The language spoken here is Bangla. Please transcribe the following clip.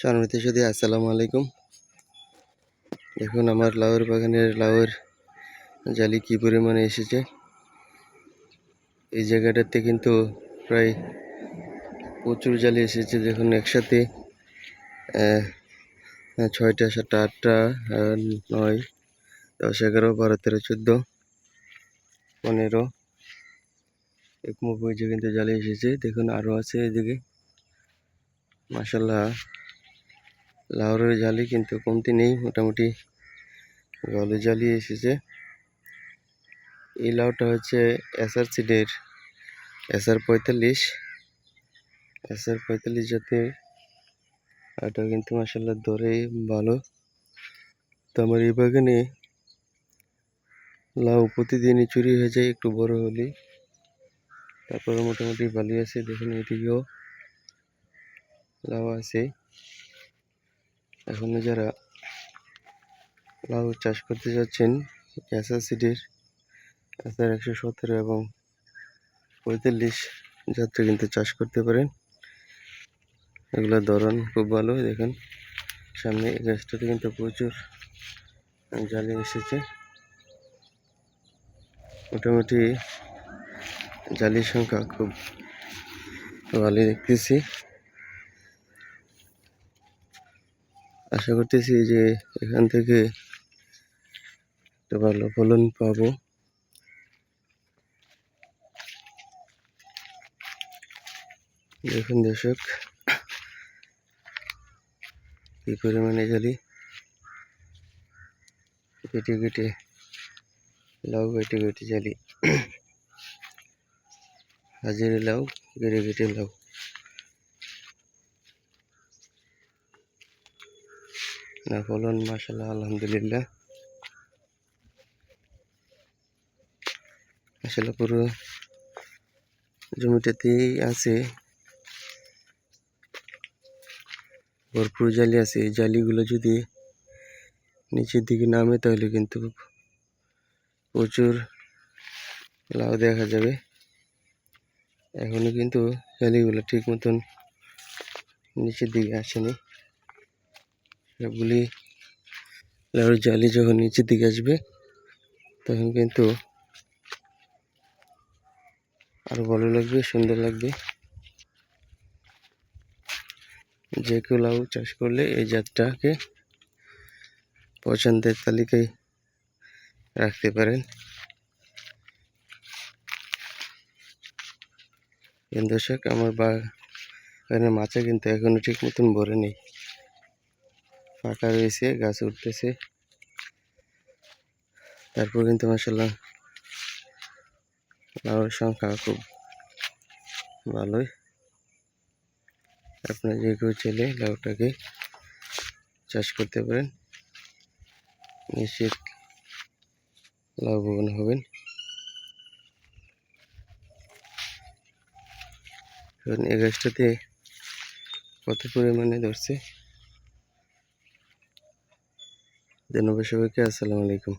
সম্মানিত সুধী, আসসালামু আলাইকুম। দেখুন আমার লাউয়ের বাগানের লাউয়ের জালি কি পরিমাণে এসেছে। এই জায়গাটাতে কিন্তু প্রায় প্রচুর জালি এসেছে। দেখুন একসাথে 6টা 7টা 8টা 9 10 11 12 13 14 15 একমুখ যে কিন্তু জালি এসেছে। দেখুন আরও আছে এদিকে। মাশাআল্লাহ, লাউয়ের জালি কিন্তু কমতি নেই, মোটামুটি ভালো জালি এসেছে। এই লাউটা হচ্ছে এসআর সিডের SR45 জাতের। এটা কিন্তু মাশাআল্লাহ ধরে ভালো। তো আমার এই বাগানে লাউ প্রতিদিনই চুরি হয়ে যায় একটু বড় হলে। তারপরে মোটামুটি ভালোই আছে। দেখুন এদিকেও লাউ আছে। এখনো যারা লাউ চাষ করতে যাচ্ছেন, এসআর সিডের SR117 এবং 45 জাতটা কিন্তু চাষ করতে পারেন। এগুলোর ধরন খুব ভালো। দেখুন সামনে এই গাছটাতে কিন্তু প্রচুর জালি এসেছে। মোটামুটি জালির সংখ্যা খুব ভালো দেখতেছি। আশা করতেছি যে এখান থেকে একটা ভালো ফলন পাবো। দেখুন দর্শক, কি পরিমাণে জালি। কেটে কেটে লাউ, কেটে কেটে জালি। হাজিরে লাউ, কেটে কেটে লাউ। না ফলন মাশাআল্লাহ, আলহামদুলিল্লাহ। আসলে পুরো জমিটাতেই আছে, ভরপুর জালি আছে। এই জালিগুলো যদি নিচের দিকে নামে তাহলে কিন্তু প্রচুর লাউ দেখা যাবে। এখনো কিন্তু জালিগুলো ঠিক মতন নিচের দিকে আসেনি। সবগুলি লাউয়ের জালি যখন নিচের দিকে আসবে তখন কিন্তু আরো ভালো লাগবে, সুন্দর লাগবে। যে কেউ লাউ চাষ করলে এই জাতটাকে পছন্দের তালিকায় রাখতে পারেন। দর্শক, আমার বাগানের মাচা কিন্তু এখনো ঠিক মতন ভরে নেই, ফাঁকা রয়েছে, গাছ উঠতেছে। তারপর কিন্তু মাশাআল্লাহ লাউয়ের সংখ্যা খুব ভালোই। আপনারা যে কেউ চাইলে লাউটাকে চাষ করতে পারেন, নিশ্চিত লাভবান হবেন। এই গাছটাতে কত পরিমাণে ধরছে। ধন্যবাদ সবাইকে। আসসালামু আলাইকুম।